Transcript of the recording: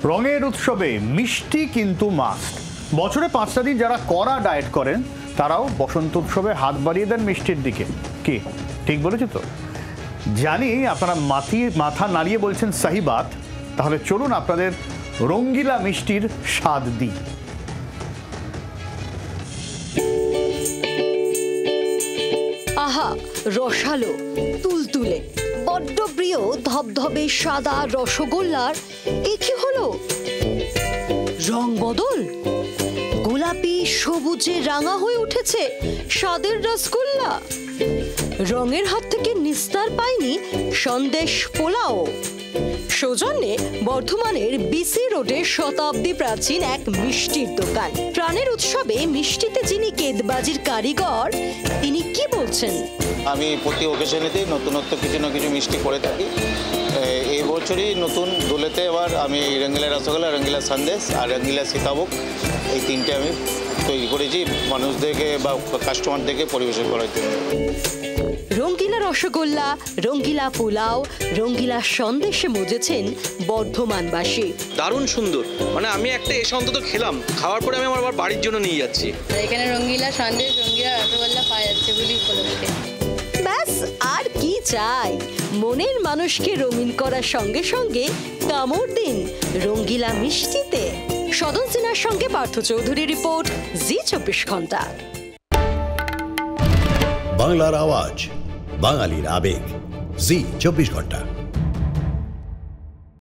রঙের উৎসবে মিষ্টি কিন্তু মাস্ট। বছরে 5টা দিন যারা কড়া ডায়েট করেন তারাও বসন্ত উৎসবে হাত বাড়িয়ে দেন মিষ্টির দিকে। কি ঠিক বলেছি তো? জানি আপনারা মাথা নাড়িয়ে বলছেন সহি বাত। তাহলে চলুন আপনাদের রঙ্গিলা মিষ্টির স্বাদ দিই। আহা, রসালো, তুলতুলে, বড্ড প্রিয় ধবধবে সাদা রসগোল্লার এ কি হলো? রং বদল, গোলাপি সবুজে রাঙা হয়ে উঠেছে স্বাদের রসগোল্লা। রঙের হাত থেকে নিস্তার পায়নি সন্দেশ পোলাও। সৌজন্যে বর্ধমানের বিসি রোডে শতাব্দী প্রাচীন এক মিষ্টির দোকান। প্রাণের উৎসবে মিষ্টিতে যিনি কেদবাজির কারিগর, তিনি কি বলছেন? আমি প্রতি ওকেশনেতেই নতুনত্ব কিছু না কিছু মিষ্টি করে থাকি। এই বছরই নতুন দোলেতে আবার আমি রঙ্গিলা রসগোল্লা, রঙ্গিলা সন্দেশ আর রঙ্গিলা সীতাভোগ এই তিনটে আমি তৈরি করেছি মানুষদেরকে বা কাস্টমারদেরকে পরিবেশন করার জন্য। রঙ্গিলা রসগোল্লা, রঙ্গিলা পোলাও, রঙ্গিলা সন্দেশে মজেছেন বর্ধমানবাসী। দারুণ সুন্দর, মানে আমি একটা এসে অন্তত খেলাম, খাওয়ার পরে আমি আমার বাড়ির জন্য নিয়ে যাচ্ছি। এখানে রঙ্গিলা সন্দেশ, রঙ্গিলা রসগোল্লা পাওয়া যাচ্ছে বলি উপলক্ষে। ব্যাস আর কি চাই? মনের মানুষকে রঙিন করার সঙ্গে সঙ্গে কামড় দিন রঙ্গিলা মিষ্টিতে। সদন সিনহার সঙ্গে পার্থ চৌধুরী রিপোর্ট, জি 24 ঘন্টা। বাংলার আওয়াজ, বাঙালির আবেগ, জি 24 ঘন্টা।